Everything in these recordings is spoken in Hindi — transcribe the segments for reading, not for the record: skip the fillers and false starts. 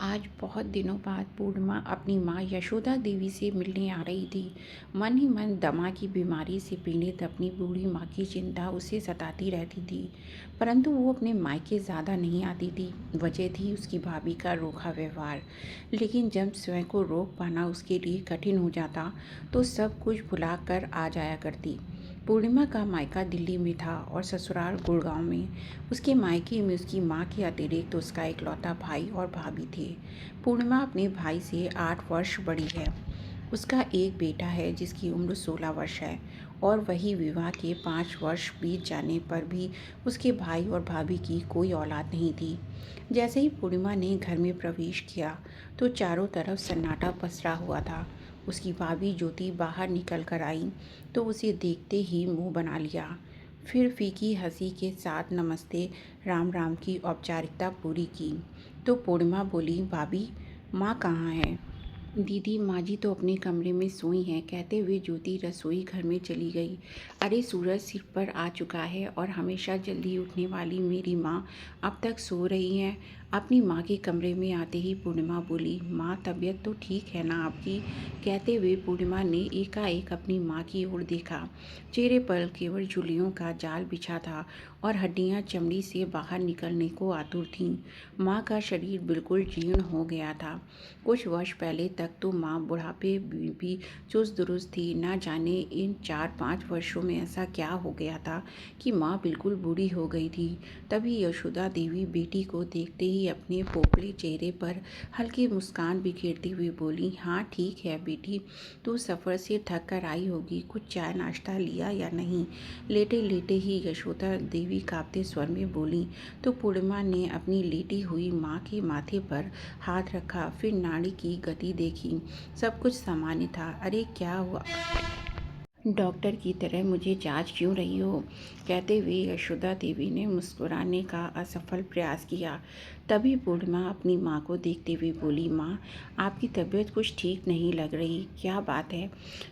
आज बहुत दिनों बाद पूर्णिमा अपनी माँ यशोदा देवी से मिलने आ रही थी। मन ही मन दमा की बीमारी से पीड़ित अपनी बूढ़ी माँ की चिंता उसे सताती रहती थी, परंतु वो अपने मायके ज़्यादा नहीं आती थी। वजह थी उसकी भाभी का रूखा व्यवहार। लेकिन जब स्वयं को रोक पाना उसके लिए कठिन हो जाता तो सब कुछ भुला कर आ जाया करती। पूर्णिमा का मायका दिल्ली में था और ससुराल गुड़गांव में। उसके मायके में उसकी माँ के अतिरिक्त उसका इकलौता भाई और भाभी थे। पूर्णिमा अपने भाई से 8 वर्ष बड़ी है। उसका एक बेटा है जिसकी उम्र 16 वर्ष है और वही विवाह के 5 वर्ष बीत जाने पर भी उसके भाई और भाभी की कोई औलाद नहीं थी। जैसे ही पूर्णिमा ने घर में प्रवेश किया तो चारों तरफ सन्नाटा पसरा हुआ था। उसकी भाभी ज्योति बाहर निकल कर आई तो उसे देखते ही मुंह बना लिया। फिर फीकी हंसी के साथ नमस्ते राम राम की औपचारिकता पूरी की तो पूर्णिमा बोली, भाभी माँ कहाँ है? दीदी माँ जी तो अपने कमरे में सोई हैं, कहते हुए ज्योति रसोई घर में चली गई। अरे सूरज सिर पर आ चुका है और हमेशा जल्दी उठने वाली मेरी माँ अब तक सो रही हैं। अपनी माँ के कमरे में आते ही पूर्णिमा बोली, माँ तबीयत तो ठीक है ना आपकी? कहते हुए पूर्णिमा ने एकाएक अपनी माँ की ओर देखा। चेहरे पर केवल झुर्रियों का जाल बिछा था और हड्डियाँ चमड़ी से बाहर निकलने को आतुर थीं। माँ का शरीर बिल्कुल जीर्ण हो गया था। कुछ वर्ष पहले तक तो माँ बुढ़ापे भी चुस्त दुरुस्त थी। ना जाने इन 4-5 वर्षों में ऐसा क्या हो गया था कि माँ बिल्कुल बूढ़ी हो गई थी। तभी यशोदा देवी बेटी को देखते ही अपने पोपले चेहरे पर हल्की मुस्कान बिखेरती हुई बोली, हाँ ठीक है बेटी, तू सफ़र से थक कर आई होगी, कुछ चाय नाश्ता लिया या नहीं? लेटे लेटे ही यशोदा देवी कांपते स्वर में बोली तो पूर्णिमा ने अपनी लेटी हुई माँ के माथे पर हाथ रखा। फिर नाड़ी की गति देखी, सब कुछ सामान्य था। अरे क्या हुआ? डॉक्टर की तरह मुझे जांच क्यों रही हो? कहते हुए यशोदा देवी ने मुस्कुराने का असफल प्रयास किया। तभी पूर्णिमा अपनी माँ को देखते हुए बोली, माँ आपकी तबीयत कुछ ठीक नहीं लग रही, क्या बात है?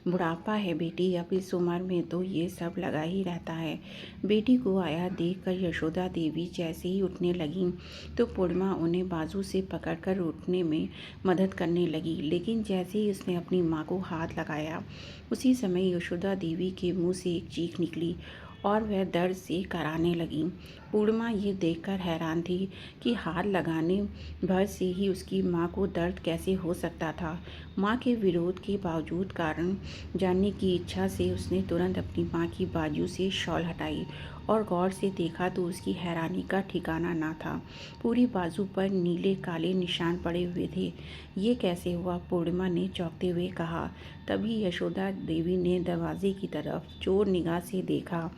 बुढ़ापा है बेटी, अब इस उम्र में तो ये सब लगा ही रहता है। बेटी को आया देखकर यशोदा देवी जैसे ही उठने लगी तो पूर्णिमा उन्हें बाजू से पकड़कर उठने में मदद करने लगी। लेकिन जैसे ही उसने अपनी माँ को हाथ लगाया उसी समय यशोदा देवी के मुंह से एक चीख निकली और वह दर्द से कराहने लगी। पूर्णिमा ये देखकर हैरान थी कि हाथ लगाने भर से ही उसकी माँ को दर्द कैसे हो सकता था। माँ के विरोध के बावजूद कारण जानने की इच्छा से उसने तुरंत अपनी माँ की बाजू से शॉल हटाई और गौर से देखा तो उसकी हैरानी का ठिकाना ना था। पूरी बाजू पर नीले काले निशान पड़े हुए थे। ये कैसे हुआ? पूर्णिमा ने चौंकते हुए कहा। तभी यशोदा देवी ने दरवाजे की तरफ चोर निगाह से देखा।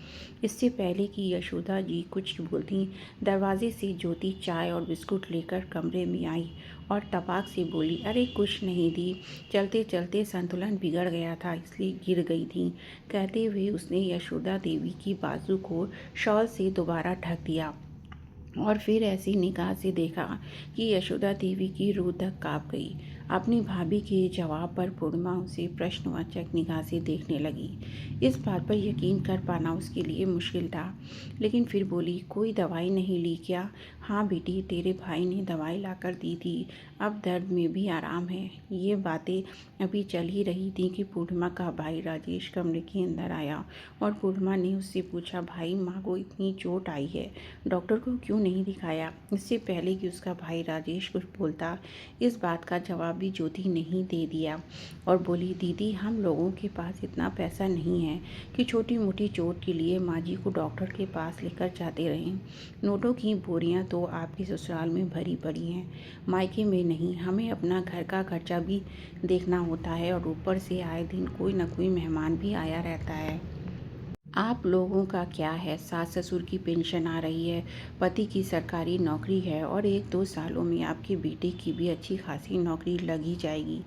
इससे पहले कि यशोदा जी कुछ बोलती, दरवाजे से ज्योति चाय और बिस्कुट लेकर कमरे में आई और तपाक से बोली, अरे कुछ नहीं दी, चलते चलते संतुलन बिगड़ गया था इसलिए गिर गई थी। कहते हुए उसने यशोदा देवी की बाजू को शॉल से दोबारा ढक दिया और फिर ऐसी निगाह से देखा कि यशोदा देवी की रूह तक काँप गई। अपनी भाभी के जवाब पर पूर्णिमा उसे प्रश्नवाचक निगाह से देखने लगी। इस बात पर यकीन कर पाना उसके लिए मुश्किल था, लेकिन फिर बोली, कोई दवाई नहीं ली क्या? हाँ बेटी, तेरे भाई ने दवाई लाकर दी थी, अब दर्द में भी आराम है। ये बातें अभी चल ही रही थी कि पूर्णिमा का भाई राजेश कमरे के अंदर आया और पूर्णिमा ने उससे पूछा, भाई माँ को इतनी चोट आई है, डॉक्टर को क्यों नहीं दिखाया? इससे पहले कि उसका भाई राजेश कुछ बोलता, इस बात का जवाब भी ज्योति ने ही दे दिया और बोली, दीदी हम लोगों के पास इतना पैसा नहीं है कि छोटी मोटी चोट के लिए माँ जी को डॉक्टर के पास लेकर जाते रहें। नोटों की बोरियां तो आपके ससुराल में भरी पड़ी हैं, मायके में नहीं। हमें अपना घर का खर्चा भी देखना होता है और ऊपर से आए दिन कोई ना कोई मेहमान भी आया रहता है। आप लोगों का क्या है, सास ससुर की पेंशन आ रही है, पति की सरकारी नौकरी है और 1-2 सालों में आपके बेटे की भी अच्छी खासी नौकरी लग ही जाएगी।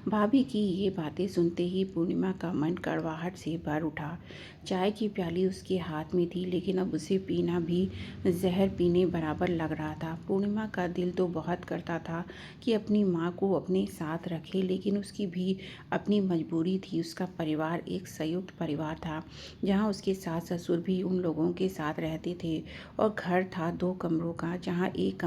भाभी की ये बातें सुनते ही पूर्णिमा का मन कड़वाहट से भर उठा। चाय की प्याली उसके हाथ में थी, लेकिन अब उसे पीना भी जहर पीने बराबर लग रहा था। पूर्णिमा का दिल तो बहुत करता था कि अपनी माँ को अपने साथ रखे, लेकिन उसकी भी अपनी मजबूरी थी। उसका परिवार एक संयुक्त परिवार था जहाँ उसकी उसके सास ससुर भी उन लोगों के साथ रहते थे और घर था 2 कमरों का, जहाँ एक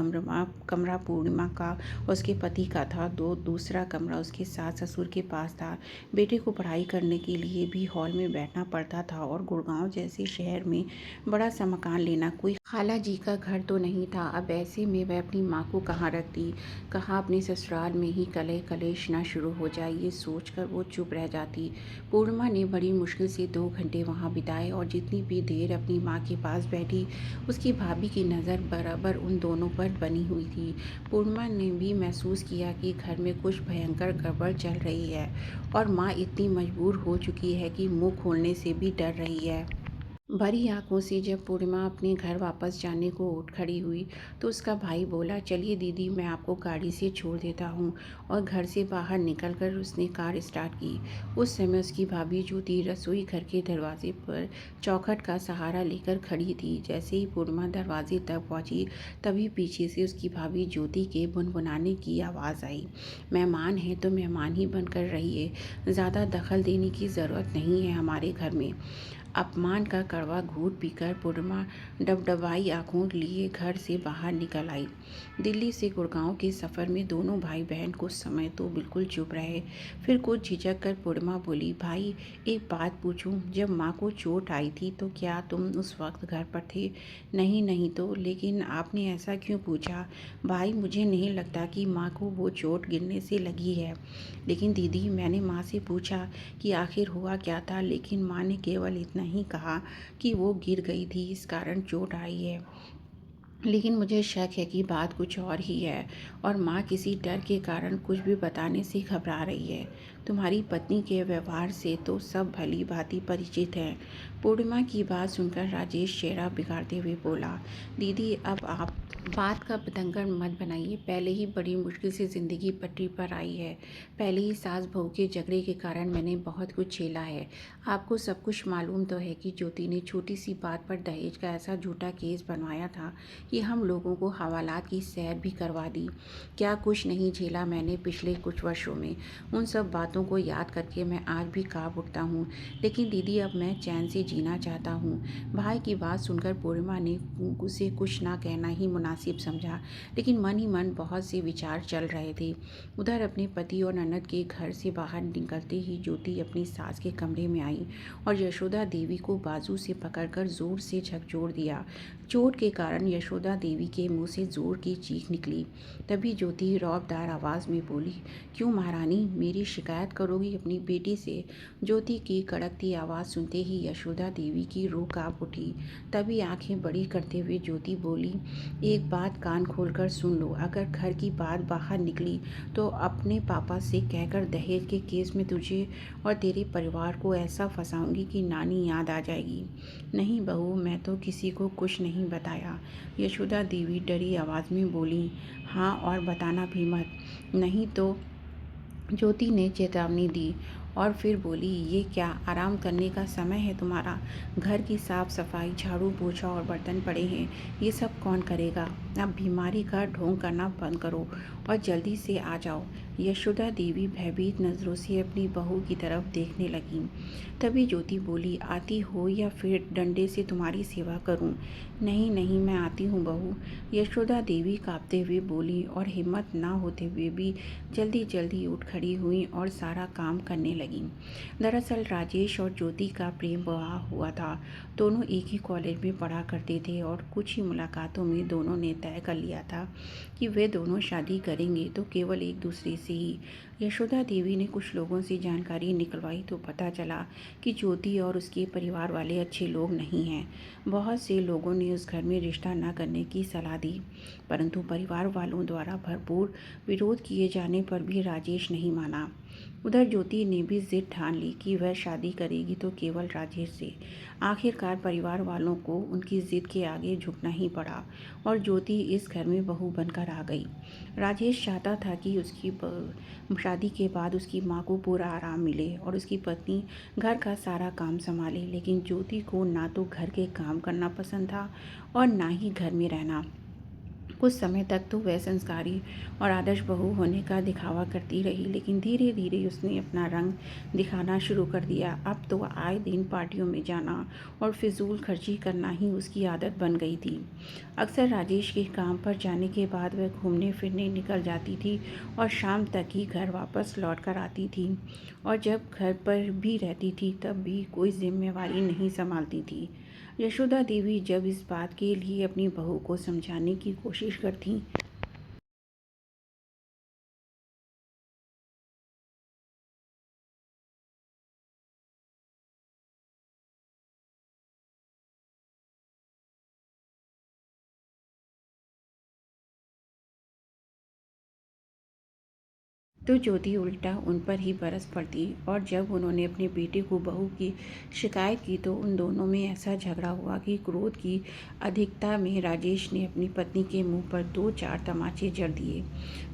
कमरा पूर्णिमा का उसके पति का था, दूसरा कमरा उसके सास ससुर के पास था। बेटे को पढ़ाई करने के लिए भी हॉल में बैठना पड़ता था और गुड़गांव जैसे शहर में बड़ा सा मकान लेना कोई खाला जी का घर तो नहीं था। अब ऐसे में वह अपनी माँ को कहाँ रखती, कहाँ अपने ससुराल में ही कलह कलेश ना शुरू हो जाए, ये सोचकर वो चुप रह जाती। पूर्णिमा ने बड़ी मुश्किल से 2 घंटे वहाँ बिताए और जितनी भी देर अपनी माँ के पास बैठी, उसकी भाभी की नज़र बराबर उन दोनों पर बनी हुई थी। पूर्णिमा ने भी महसूस किया कि घर में कुछ भयंकर गड़बड़ चल रही है और माँ इतनी मजबूर हो चुकी है कि मुँह खोलने से भी डर रही है। भरी आंखों से जब पूर्णिमा अपने घर वापस जाने को उठ खड़ी हुई तो उसका भाई बोला, चलिए दीदी, मैं आपको गाड़ी से छोड़ देता हूँ। और घर से बाहर निकलकर उसने कार स्टार्ट की। उस समय उसकी भाभी ज्योति रसोई घर के दरवाजे पर चौखट का सहारा लेकर खड़ी थी। जैसे ही पूर्णिमा दरवाजे तक पहुँची, तभी पीछे से उसकी भाभी ज्योति के बुनबुनाने की आवाज़ आई, मेहमान हैं तो मेहमान ही बनकर रहिए, ज़्यादा दखल देने की ज़रूरत नहीं है हमारे घर में। अपमान का कड़वा घूंट पीकर पूर्णिमा डबडबाई आंखों लिए घर से बाहर निकल आई। दिल्ली से गुड़गांव के सफ़र में दोनों भाई बहन कुछ समय तो बिल्कुल चुप रहे। फिर कुछ झिझक कर पूर्णिमा बोली, भाई एक बात पूछूं, जब माँ को चोट आई थी तो क्या तुम उस वक्त घर पर थे? नहीं नहीं तो लेकिन आपने ऐसा क्यों पूछा? भाई मुझे नहीं लगता कि माँ को वो चोट गिरने से लगी है। लेकिन दीदी, मैंने माँ से पूछा कि आखिर हुआ क्या था, लेकिन माँ ने केवल इतना ही कहा कि वो गिर गई थी, इस कारण चोट आई है। लेकिन मुझे शक है कि बात कुछ और ही है और माँ किसी डर के कारण कुछ भी बताने से घबरा रही है। तुम्हारी पत्नी के व्यवहार से तो सब भली भांति परिचित हैं। पूर्णिमा की बात सुनकर राजेश चेहरा बिगाड़ते हुए बोला, दीदी अब आप बात का बतंगड़ मत बनाइए। पहले ही बड़ी मुश्किल से ज़िंदगी पटरी पर आई है। पहले ही सास बहू के झगड़े के कारण मैंने बहुत कुछ झेला है। आपको सब कुछ मालूम तो है कि ज्योति ने छोटी सी बात पर दहेज का ऐसा झूठा केस बनवाया था कि हम लोगों को हवालात की सैर भी करवा दी। क्या कुछ नहीं झेला मैंने पिछले कुछ वर्षों में। उन सब बातों को याद करके मैं आज भी काँप उठता हूँ। लेकिन दीदी अब मैं चैन से जीना चाहता हूँ। भाई की बात सुनकर पूर्णिमा ने उसे कुछ ना कहना ही मुनासिब समझा, लेकिन मन ही मन बहुत से विचार चल रहे थे। उधर अपने पति और ननद के घर से बाहर निकलते ही ज्योति अपनी सास के कमरे में आई और यशोदा देवी को बाजू से पकड़कर जोर से झकझोर दिया। चोट के कारण यशोदा देवी के मुंह से जोर की चीख निकली। तभी ज्योति रौबदार आवाज़ में बोली, क्यों महारानी, मेरी शिकायत करोगी अपनी बेटी से? ज्योति की कड़कती आवाज़ सुनते ही यशोदा देवी की रूह कांप उठी। तभी आंखें बड़ी करते हुए ज्योति बोली, एक बात कान खोलकर सुन लो, अगर घर की बात बाहर निकली तो अपने पापा से कहकर दहेज के केस में तुझे और तेरे परिवार को ऐसा फंसाऊंगी कि नानी याद आ जाएगी। नहीं बहू, मैं तो किसी को कुछ नहीं बताया। यशोदा देवी डरी आवाज़ में बोली, हाँ और बताना भी मत, नहीं तो। ज्योति ने चेतावनी दी और फिर बोली, ये क्या आराम करने का समय है तुम्हारा? घर की साफ सफाई, झाड़ू पोछा और बर्तन पड़े हैं, ये सब कौन करेगा? अब बीमारी का ढोंग करना बंद करो और जल्दी से आ जाओ। यशोदा देवी भयभीत नज़रों से अपनी बहू की तरफ देखने लगी। तभी ज्योति बोली, आती हो या फिर डंडे से तुम्हारी सेवा करूं? नहीं नहीं, मैं आती हूँ बहू, यशोदा देवी कांपते हुए बोली और हिम्मत ना होते हुए भी जल्दी जल्दी उठ खड़ी हुई और सारा काम करने लगी। दरअसल राजेश और ज्योति का प्रेम विवाह हुआ था। दोनों एक ही कॉलेज में पढ़ा करते थे और कुछ ही मुलाकातों में दोनों ने तय कर लिया था कि वे दोनों शादी करेंगे तो केवल एक दूसरे से ही। यशोदा देवी ने कुछ लोगों से जानकारी निकलवाई तो पता चला कि ज्योति और उसके परिवार वाले अच्छे लोग नहीं हैं। बहुत से लोगों ने उस घर में रिश्ता न करने की सलाह दी, परंतु परिवार वालों द्वारा भरपूर विरोध किए जाने पर भी राजेश नहीं माना। उधर ज्योति ने भी जिद ठान ली कि वह शादी करेगी तो केवल राजेश से। आखिरकार परिवार वालों को उनकी जिद के आगे झुकना ही पड़ा और ज्योति इस घर में बहू बनकर आ गई। राजेश चाहता था कि उसकी शादी के बाद उसकी माँ को पूरा आराम मिले और उसकी पत्नी घर का सारा काम संभाले, लेकिन ज्योति को ना तो घर के काम करना पसंद था और ना ही घर में रहना। कुछ समय तक तो वह संस्कारी और आदर्श बहू होने का दिखावा करती रही, लेकिन धीरे धीरे उसने अपना रंग दिखाना शुरू कर दिया। अब तो आए दिन पार्टियों में जाना और फिजूल खर्ची करना ही उसकी आदत बन गई थी। अक्सर राजेश के काम पर जाने के बाद वह घूमने फिरने निकल जाती थी और शाम तक ही घर वापस लौट कर आती थी। और जब घर पर भी रहती थी तब भी कोई जिम्मेवारी नहीं संभालती थी। यशोदा देवी जब इस बात के लिए अपनी बहू को समझाने की कोशिश करती तो ज्योति उल्टा उन पर ही बरस पड़ती, और जब उन्होंने अपने बेटे को बहू की शिकायत की तो उन दोनों में ऐसा झगड़ा हुआ कि क्रोध की अधिकता में राजेश ने अपनी पत्नी के मुंह पर 2-4 तमाचे जड़ दिए।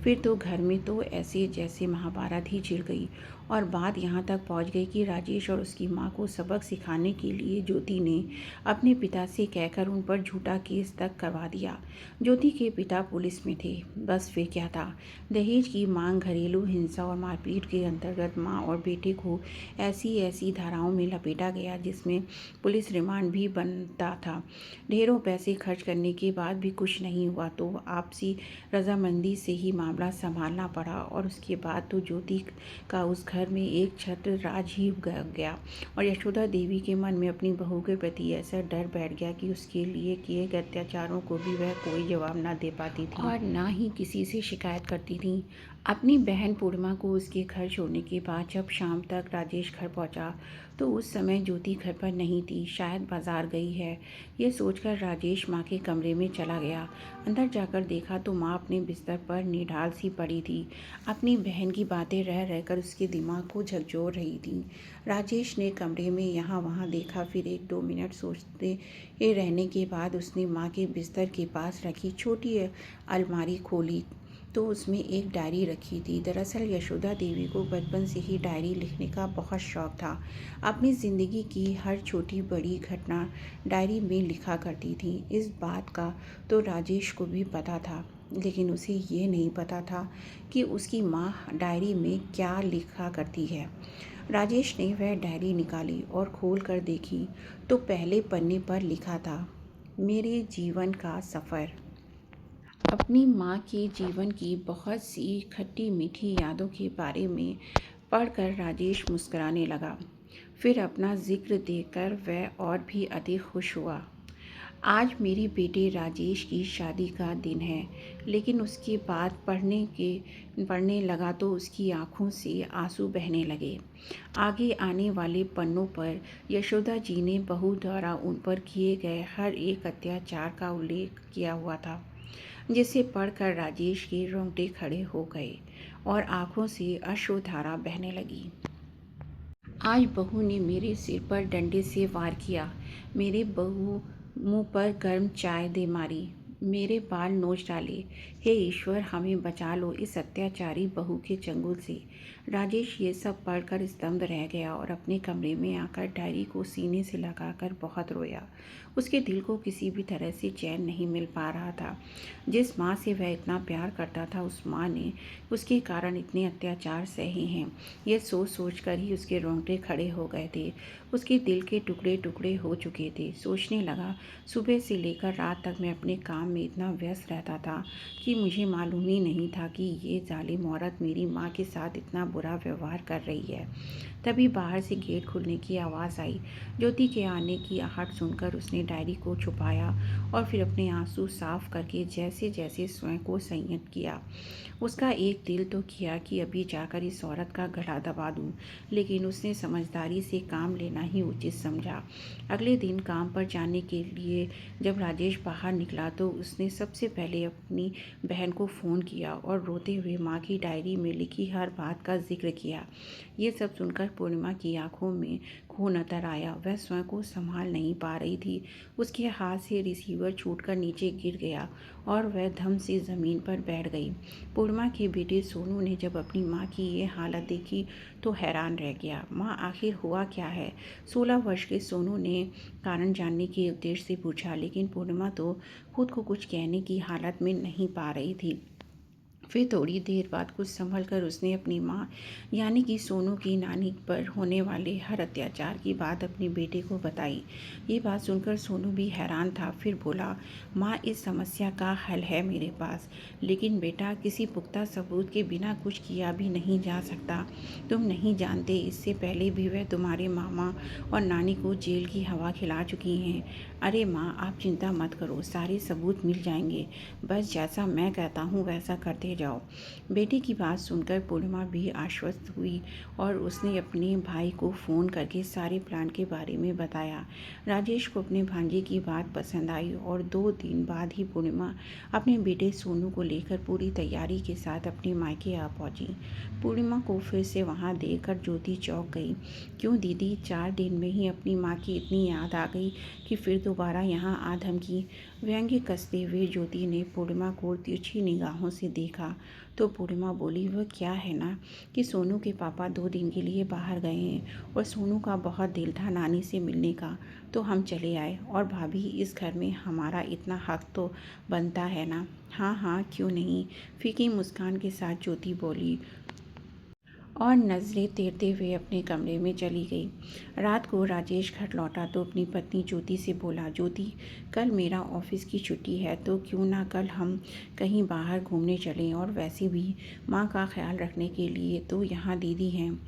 फिर तो घर में तो ऐसे जैसे महाभारत ही छिड़ गई, और बात यहाँ तक पहुँच गई कि राजेश और उसकी माँ को सबक सिखाने के लिए ज्योति ने अपने पिता से कहकर उन पर झूठा केस तक करवा दिया। ज्योति के पिता पुलिस में थे, बस फिर क्या था। दहेज की मांग, घरेलू हिंसा और मारपीट के अंतर्गत मां और बेटे को ऐसी ऐसी धाराओं में लपेटा गया जिसमें पुलिस रिमांड भी बनता था। ढेरों पैसे खर्च करने के बाद भी कुछ नहीं हुआ तो आपसी रजामंदी से ही मामला संभालना पड़ा, और उसके बाद तो ज्योति का उस घर में एक छत्र राज ही गया, और यशोदा देवी के मन में अपनी बहू के प्रति ऐसा डर बैठ गया कि उसके लिए किए गए अत्याचारों को भी वह कोई जवाब न दे पाती थी और ना ही किसी से शिकायत करती थी। अपनी बहन पूर्णिमा को उसके घर छोड़ने के बाद जब शाम तक राजेश घर पहुंचा तो उस समय ज्योति घर पर नहीं थी, शायद बाजार गई है। ये सोचकर राजेश माँ के कमरे में चला गया। अंदर जाकर देखा तो माँ अपने बिस्तर पर निढाल सी पड़ी थी, अपनी बहन की बातें रह रहकर उसके दिमाग को झकझोर रही थी। राजेश ने कमरे में यहाँ वहाँ देखा, फिर 1-2 मिनट सोचते रहने के बाद उसने माँ के बिस्तर के पास रखी छोटी अलमारी खोली तो उसमें एक डायरी रखी थी। दरअसल यशोदा देवी को बचपन से ही डायरी लिखने का बहुत शौक था। अपनी ज़िंदगी की हर छोटी बड़ी घटना डायरी में लिखा करती थी। इस बात का तो राजेश को भी पता था, लेकिन उसे ये नहीं पता था कि उसकी माँ डायरी में क्या लिखा करती है। राजेश ने वह डायरी निकाली और खोल कर देखी तो पहले पन्ने पर लिखा था, मेरे जीवन का सफ़र। अपनी माँ के जीवन की बहुत सी खट्टी मीठी यादों के बारे में पढ़कर राजेश मुस्कुराने लगा। फिर अपना जिक्र देखकर वह और भी अधिक खुश हुआ। आज मेरे बेटे राजेश की शादी का दिन है, लेकिन उसके बाद पढ़ने लगा तो उसकी आंखों से आंसू बहने लगे। आगे आने वाले पन्नों पर यशोदा जी ने बहू द्वारा उन पर किए गए हर एक अत्याचार का उल्लेख किया हुआ था, जिसे पढ़कर राजेश के रोंगटे खड़े हो गए और आंखों से अश्रुधारा बहने लगी। आज बहू ने मेरे सिर पर डंडे से वार किया, मेरे बहू मुंह पर गर्म चाय दे मारी, मेरे बाल नोच डाले। हे ईश्वर, हमें बचा लो इस अत्याचारी बहू के चंगुल से। राजेश ये सब पढ़कर स्तब्ध रह गया और अपने कमरे में आकर डायरी को सीने से लगाकर बहुत रोया। उसके दिल को किसी भी तरह से चैन नहीं मिल पा रहा था। जिस माँ से वह इतना प्यार करता था, उस माँ ने उसके कारण इतने अत्याचार सहे हैं, यह सोच सोच कर ही उसके रोंगटे खड़े हो गए थे। उसके दिल के टुकड़े टुकड़े हो चुके थे। सोचने लगा, सुबह से लेकर रात तक मैं अपने काम में इतना व्यस्त रहता था कि मुझे मालूम ही नहीं था कि ये जालिम औरत मेरी माँ के साथ इतना बुरा व्यवहार कर रही है। तभी बाहर से गेट खुलने की आवाज़ आई। ज्योति के आने की आहट सुनकर उसने डायरी को छुपाया और फिर अपने आंसू साफ करके जैसे जैसे स्वयं को संयत किया। उसका एक दिल तो किया कि अभी जाकर इस औरत का गला दबा दूं, लेकिन उसने समझदारी से काम लेना ही उचित समझा। अगले दिन काम पर जाने के लिए जब राजेश बाहर निकला तो उसने सबसे पहले अपनी बहन को फ़ोन किया और रोते हुए माँ की डायरी में लिखी हर बात का जिक्र किया। ये सब सुनकर पूर्णिमा की आंखों में खून उतर आया। वह स्वयं को संभाल नहीं पा रही थी। उसके हाथ से रिसीवर छूटकर नीचे गिर गया और वह धम से ज़मीन पर बैठ गई। पूर्णिमा के बेटे सोनू ने जब अपनी माँ की ये हालत देखी तो हैरान रह गया। माँ, आखिर हुआ क्या है? 16 वर्ष के सोनू ने कारण जानने के उद्देश्य से पूछा, लेकिन पूर्णिमा तो खुद को कुछ कहने की हालत में नहीं पा रही थी। फिर थोड़ी देर बाद कुछ संभल कर उसने अपनी माँ यानी कि सोनू की नानी पर होने वाले हर अत्याचार की बात अपने बेटे को बताई। ये बात सुनकर सोनू भी हैरान था। फिर बोला, माँ, इस समस्या का हल है मेरे पास, लेकिन बेटा, किसी पुख्ता सबूत के बिना कुछ किया भी नहीं जा सकता। तुम नहीं जानते, इससे पहले भी वह तुम्हारे मामा और नानी को जेल की हवा खिला चुकी हैं। अरे माँ, आप चिंता मत करो, सारे सबूत मिल जाएंगे। बस जैसा मैं कहता हूँ वैसा करते जाओ। बेटी की बात सुनकर पूर्णिमा भी आश्वस्त हुई और उसने अपने भाई को फ़ोन करके सारे प्लान के बारे में बताया। राजेश को अपने भांजे की बात पसंद आई और 2 दिन बाद ही पूर्णिमा अपने बेटे सोनू को लेकर पूरी तैयारी के साथ अपने मायके आ पहुंची। पूर्णिमा को फिर से वहां देखकर ज्योति चौंक गई। क्यों दीदी, 4 दिन में ही अपनी माँ की इतनी याद आ गई कि फिर दोबारा यहाँ आ धमकी? व्यंग्य कसते हुए ज्योति ने पूर्णिमा को तिरछी निगाहों से देखा तो पूर्णिमा बोली, वह क्या है ना कि सोनू के पापा 2 दिन के लिए बाहर गए हैं और सोनू का बहुत दिल था नानी से मिलने का, तो हम चले आए। और भाभी, इस घर में हमारा इतना हक तो बनता है ना? हाँ हाँ, क्यों नहीं, फीकी मुस्कान के साथ ज्योति बोली और नज़रें तेरते हुए अपने कमरे में चली गई। रात को राजेश घर लौटा तो अपनी पत्नी ज्योति से बोला, ज्योति, कल मेरा ऑफिस की छुट्टी है, तो क्यों ना कल हम कहीं बाहर घूमने चलें, और वैसे भी माँ का ख्याल रखने के लिए तो यहाँ दीदी हैं।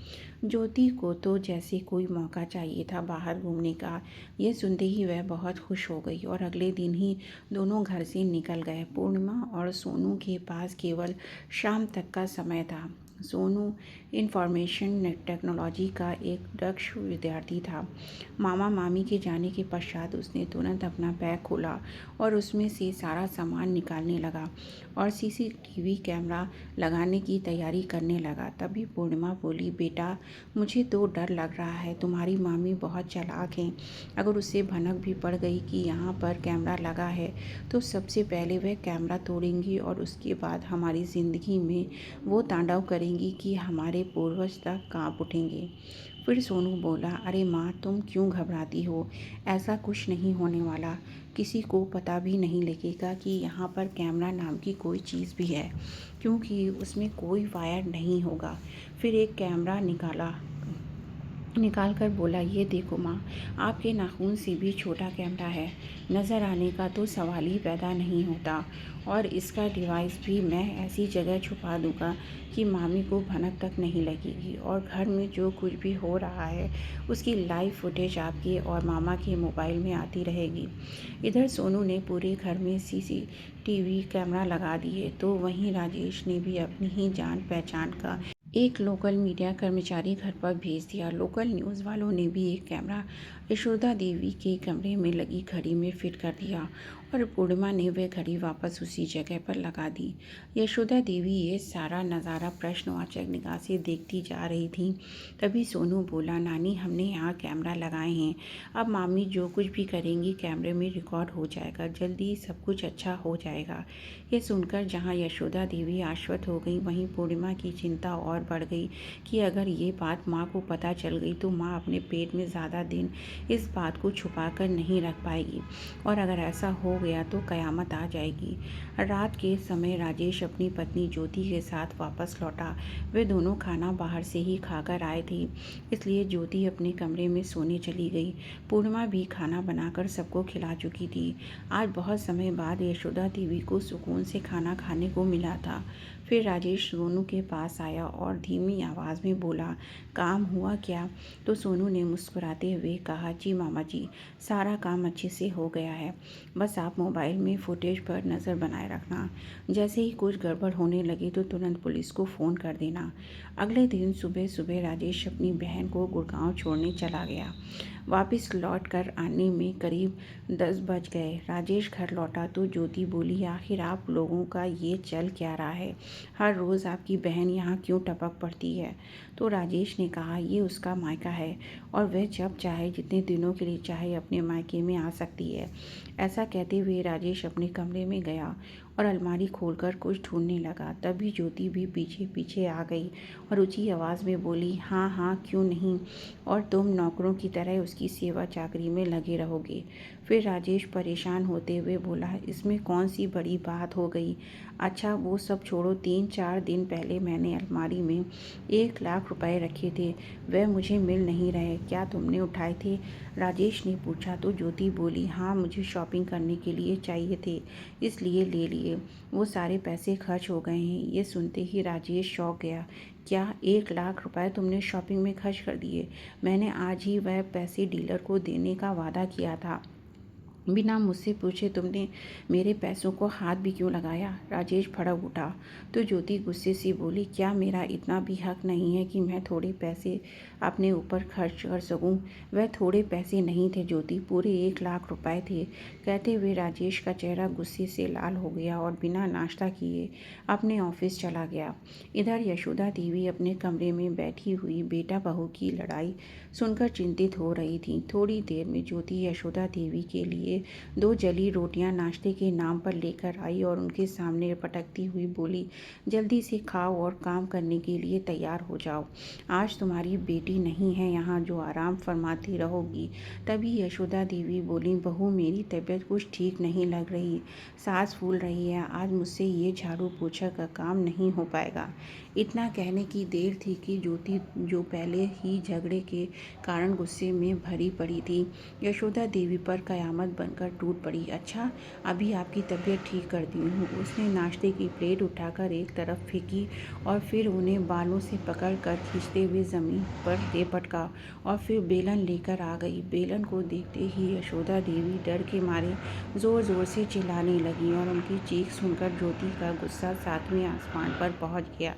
ज्योति को तो जैसे कोई मौका चाहिए था बाहर घूमने का। यह सुनते ही वह बहुत खुश हो गई और अगले दिन ही दोनों घर से निकल गए। पूर्णिमा और सोनू के पास केवल शाम तक का समय था। सोनू इंफॉर्मेशन टेक्नोलॉजी का एक दक्ष विद्यार्थी था। मामा मामी के जाने के पश्चात उसने तुरंत अपना बैग खोला और उसमें से सारा सामान निकालने लगा और सीसीटीवी कैमरा लगाने की तैयारी करने लगा। तभी पूर्णिमा बोली, बेटा, मुझे तो डर लग रहा है, तुम्हारी मामी बहुत चालाक हैं। अगर उससे भनक भी पड़ गई कि यहाँ पर कैमरा लगा है तो सबसे पहले वह कैमरा तोड़ेंगी और उसके बाद हमारी ज़िंदगी में वो तांडव करेंगी कि हमारे पूर्वज तक कांप उठेंगे। फिर सोनू बोला, अरे माँ, तुम क्यों घबराती हो? ऐसा कुछ नहीं होने वाला। किसी को पता भी नहीं लगेगा कि यहाँ पर कैमरा नाम की कोई चीज़ भी है, क्योंकि उसमें कोई वायर नहीं होगा। फिर एक कैमरा निकाल कर बोला, ये देखो माँ, आपके नाखून से भी छोटा कैमरा है। नज़र आने का तो सवाल ही पैदा नहीं होता, और इसका डिवाइस भी मैं ऐसी जगह छुपा दूंगा कि मामी को भनक तक नहीं लगेगी, और घर में जो कुछ भी हो रहा है उसकी लाइव फुटेज आपके और मामा के मोबाइल में आती रहेगी। इधर सोनू ने पूरे घर में सीसीटीवी कैमरा लगा दिए, तो वहीं राजेश ने भी अपनी ही जान पहचान का एक लोकल मीडिया कर्मचारी घर पर भेज दिया। लोकल न्यूज़ वालों ने भी एक कैमरा यशोदा देवी के कमरे में लगी घड़ी में फिट कर दिया और पूर्णिमा ने वह घड़ी वापस उसी जगह पर लगा दी। यशोदा देवी ये सारा नज़ारा प्रश्नवाचक निगाह से देखती जा रही थी। तभी सोनू बोला, नानी, हमने यहाँ कैमरा लगाए हैं, अब मामी जो कुछ भी करेंगी कैमरे में रिकॉर्ड हो जाएगा, जल्दी सब कुछ अच्छा हो जाएगा। ये सुनकर जहाँ यशोदा देवी आश्वस्त हो गई, वहीं पूर्णिमा की चिंता और बढ़ गई कि अगर ये बात माँ को पता चल गई तो माँ अपने पेट में ज़्यादा दिन इस बात को छुपा कर नहीं रख पाएगी, और अगर ऐसा हो गया तो कयामत आ जाएगी। रात के समय राजेश अपनी पत्नी ज्योति के साथ वापस लौटा। वे दोनों खाना बाहर से ही खाकर आए थे, इसलिए ज्योति अपने कमरे में सोने चली गई। पूर्णिमा भी खाना बनाकर सबको खिला चुकी थी। आज बहुत समय बाद यशोदा देवी को सुकून से खाना खाने को मिला था। फिर राजेश सोनू के पास आया और धीमी आवाज़ में बोला, काम हुआ क्या? तो सोनू ने मुस्कुराते हुए कहा, जी मामा जी, सारा काम अच्छे से हो गया है, बस आप मोबाइल में फुटेज पर नज़र बनाए रखना। जैसे ही कुछ गड़बड़ होने लगी तो तुरंत पुलिस को फ़ोन कर देना। अगले दिन सुबह सुबह राजेश अपनी बहन को गुड़गांव छोड़ने चला गया। वापस लौट कर आने में करीब 10 बज गए। राजेश घर लौटा तो ज्योति बोली, आखिर आप लोगों का ये चल क्या रहा है? हर रोज़ आपकी बहन यहाँ क्यों टपक पड़ती है? तो राजेश ने कहा, ये उसका मायका है और वह जब चाहे जितने दिनों के लिए चाहे अपने मायके में आ सकती है। ऐसा कहते हुए राजेश अपने कमरे में गया और अलमारी खोलकर कुछ ढूंढने लगा। तभी ज्योति भी पीछे पीछे आ गई और ऊंची आवाज़ में बोली, हाँ हाँ क्यों नहीं, और तुम नौकरों की तरह उसकी सेवा चाकरी में लगे रहोगे। फिर राजेश परेशान होते हुए बोला, इसमें कौन सी बड़ी बात हो गई। अच्छा वो सब छोड़ो, 3-4 दिन पहले मैंने अलमारी में 1 लाख रुपए रखे थे, वह मुझे मिल नहीं रहे, क्या तुमने उठाए थे? राजेश ने पूछा तो ज्योति बोली, हाँ मुझे शॉपिंग करने के लिए चाहिए थे, इसलिए ले लिए। वो सारे पैसे खर्च हो गए हैं। ये सुनते ही राजेश चौंक गया। क्या 1 लाख रुपए तुमने शॉपिंग में खर्च कर दिए? मैंने आज ही वह पैसे डीलर को देने का वादा किया था। बिना मुझसे पूछे तुमने मेरे पैसों को हाथ भी क्यों लगाया? राजेश भड़क उठा तो ज्योति गुस्से से बोली, क्या मेरा इतना भी हक नहीं है कि मैं थोड़े पैसे अपने ऊपर खर्च कर सकूं? वह थोड़े पैसे नहीं थे ज्योति, पूरे 1 लाख रुपए थे। कहते हुए राजेश का चेहरा गुस्से से लाल हो गया और बिना नाश्ता किए अपने ऑफिस चला गया। इधर यशोदा देवी अपने कमरे में बैठी हुई बेटा बहू की लड़ाई सुनकर चिंतित हो रही थी। थोड़ी देर में ज्योति यशोदा देवी के लिए 2 जली रोटियां नाश्ते के नाम पर लेकर आई और उनके सामने पटकती हुई बोली, जल्दी से खाओ और काम करने के लिए तैयार हो जाओ। आज तुम्हारी बेटी नहीं है यहाँ जो आराम फरमाती रहोगी। तभी यशोदा देवी बोली, बहू मेरी तबीयत कुछ ठीक नहीं लग रही, सांस फूल रही है, आज मुझसे ये झाड़ू पोछा का काम नहीं हो पाएगा। इतना कहने की देर थी कि ज्योति जो पहले ही झगड़े के कारण गुस्से में भरी पड़ी थी, यशोदा देवी पर कयामत बनकर टूट पड़ी। अच्छा अभी आपकी तबीयत ठीक करती हूँ। उसने नाश्ते की प्लेट उठाकर एक तरफ फेंकी और फिर उन्हें बालों से पकड़कर खींचते हुए ज़मीन पर दे पटका और फिर बेलन लेकर आ गई। बेलन को देखते ही यशोदा देवी डर के मारे ज़ोर ज़ोर से चिल्लाने लगी और उनकी चीख सुनकर ज्योति का गुस्सा 7वें आसमान पर पहुँच गया।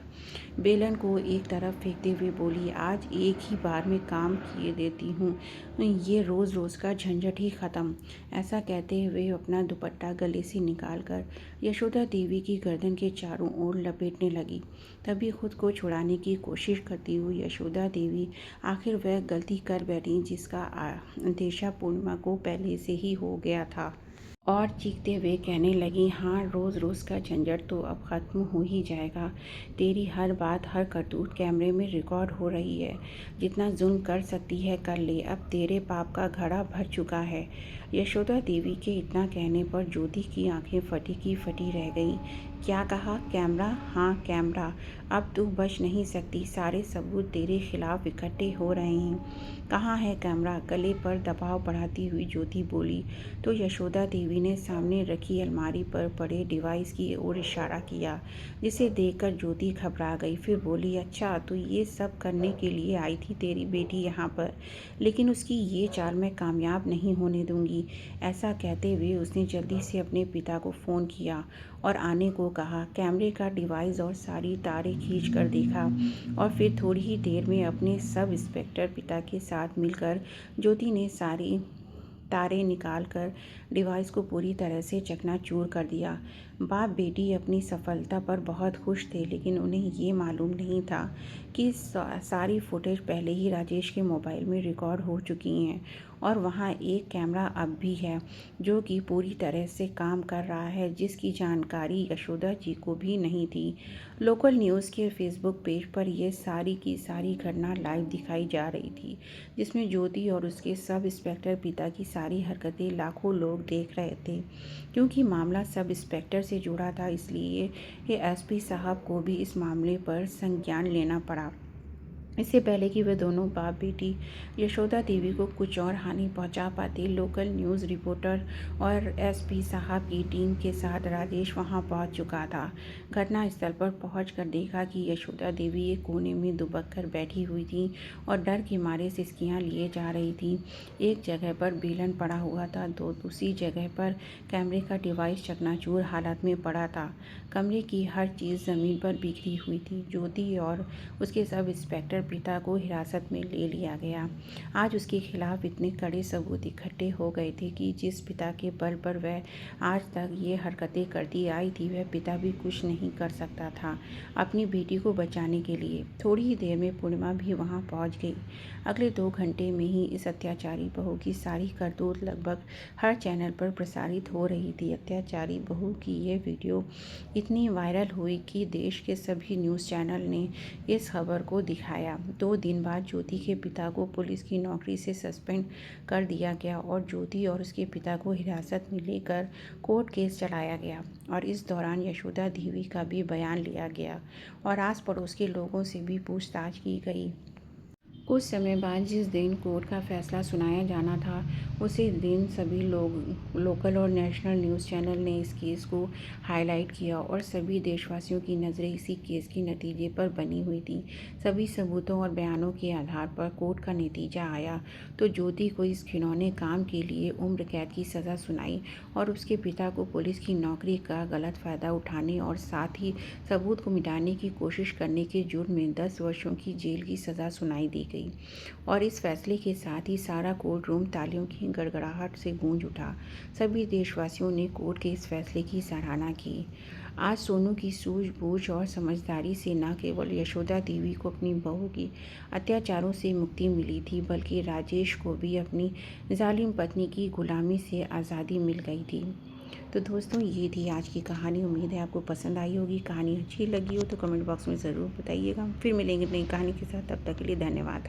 बेलन को एक तरफ फेंकते हुए बोली, आज एक ही बार में काम किए देती हूँ, ये रोज़ रोज़ का झंझट ही ख़त्म। ऐसा कहते हुए अपना दुपट्टा गले से निकालकर यशोदा देवी की गर्दन के चारों ओर लपेटने लगी। तभी खुद को छुड़ाने की कोशिश करती हुई यशोदा देवी आखिर वह गलती कर बैठी जिसका अंदेशा पूर्णिमा को पहले से ही हो गया था। और चीखते हुए कहने लगी, हाँ रोज़ रोज़ का झंझट तो अब ख़त्म हो ही जाएगा। तेरी हर बात हर करतूत कैमरे में रिकॉर्ड हो रही है। जितना जुल्म कर सकती है कर ले, अब तेरे पाप का घड़ा भर चुका है। यशोदा देवी के इतना कहने पर ज्योति की आंखें फटी की फटी रह गईं। क्या कहा? कैमरा? हाँ कैमरा। अब तू बच नहीं सकती, सारे सबूत तेरे खिलाफ इकट्ठे हो रहे हैं। कहाँ है कैमरा? गले पर दबाव बढ़ाती हुई ज्योति बोली तो यशोदा देवी ने सामने रखी अलमारी पर पड़े डिवाइस की ओर इशारा किया, जिसे देखकर ज्योति घबरा गई। फिर बोली, अच्छा तो ये सब करने के लिए आई थी तेरी बेटी यहाँ पर, लेकिन उसकी ये चाल मैं कामयाब नहीं होने दूंगी। ऐसा कहते हुए उसने जल्दी से अपने पिता को फ़ोन किया और आने को कहा। कैमरे का डिवाइस और सारी तारें खींच कर देखा और फिर थोड़ी ही देर में अपने सब इंस्पेक्टर पिता के साथ मिलकर ज्योति ने सारी तारें निकालकर डिवाइस को पूरी तरह से चकनाचूर कर दिया। बाप बेटी अपनी सफलता पर बहुत खुश थे, लेकिन उन्हें ये मालूम नहीं था कि सारी फुटेज पहले ही राजेश के मोबाइल में रिकॉर्ड हो चुकी हैं और वहाँ एक कैमरा अब भी है जो कि पूरी तरह से काम कर रहा है, जिसकी जानकारी यशोदा जी को भी नहीं थी। लोकल न्यूज़ के फेसबुक पेज पर यह सारी की सारी घटना लाइव दिखाई जा रही थी, जिसमें ज्योति और उसके सब इंस्पेक्टर पिता की सारी हरकतें लाखों लोग देख रहे थे। क्योंकि मामला सब इंस्पेक्टर से जुड़ा था, इसलिए एसपी साहब को भी इस मामले पर संज्ञान लेना पड़ा। इससे पहले कि वे दोनों बाप बेटी यशोदा देवी को कुछ और हानि पहुंचा पाते, लोकल न्यूज़ रिपोर्टर और एसपी साहब की टीम के साथ राजेश वहां पहुंच चुका था। घटनास्थल पर पहुंचकर देखा कि यशोदा देवी एक कोने में दुबक कर बैठी हुई थी और डर के मारे सिसकियां लिए जा रही थी। एक जगह पर बेलन पड़ा हुआ था तो दूसरी जगह पर कैमरे का डिवाइस चकनाचूर हालत में पड़ा था। कमरे की हर चीज़ ज़मीन पर बिखरी हुई थी। ज्योति और उसके सब इंस्पेक्टर पिता को हिरासत में ले लिया गया। आज उसके खिलाफ इतने कड़े सबूत इकट्ठे हो गए थे कि जिस पिता के बल पर वह आज तक ये हरकतें करती आई थी, वह पिता भी कुछ नहीं कर सकता था अपनी बेटी को बचाने के लिए। थोड़ी ही देर में पूर्णिमा भी वहाँ पहुँच गई। अगले 2 घंटे में ही इस अत्याचारी बहू की सारी करतूत लगभग हर चैनल पर प्रसारित हो रही थी। अत्याचारी बहू की ये वीडियो इतनी वायरल हुई कि देश के सभी न्यूज़ चैनल ने इस खबर को दिखाया। 2 दिन बाद ज्योति के पिता को पुलिस की नौकरी से सस्पेंड कर दिया गया और ज्योति और उसके पिता को हिरासत में लेकर कोर्ट केस चलाया गया और इस दौरान यशोदा देवी का भी बयान लिया गया और आस पड़ोस के लोगों से भी पूछताछ की गई। कुछ समय बाद जिस दिन कोर्ट का फैसला सुनाया जाना था, उसी दिन सभी लोकल और नेशनल न्यूज़ चैनल ने इस केस को हाईलाइट किया और सभी देशवासियों की नज़रें इसी केस के नतीजे पर बनी हुई थी। सभी सबूतों और बयानों के आधार पर कोर्ट का नतीजा आया तो ज्योति को इस घिनौने काम के लिए उम्र कैद की सज़ा सुनाई और उसके पिता को पुलिस की नौकरी का गलत फ़ायदा उठाने और साथ ही सबूत को मिटाने की कोशिश करने के जुर्म में 10 वर्षों की जेल की सज़ा सुनाई दी गई। और इस फैसले के साथ ही सारा कोर्ट रूम तालियों की गड़गड़ाहट से गूंज उठा। सभी देशवासियों ने कोर्ट के इस फैसले की सराहना की। आज सोनू की सूझबूझ और समझदारी से न केवल यशोदा देवी को अपनी बहू की अत्याचारों से मुक्ति मिली थी, बल्कि राजेश को भी अपनी जालिम पत्नी की गुलामी से आज़ादी मिल गई थी। तो दोस्तों, ये थी आज की कहानी। उम्मीद है आपको पसंद आई होगी। कहानी अच्छी लगी हो तो कमेंट बॉक्स में ज़रूर बताइएगा। फिर मिलेंगे नई कहानी के साथ, तब तक के लिए धन्यवाद।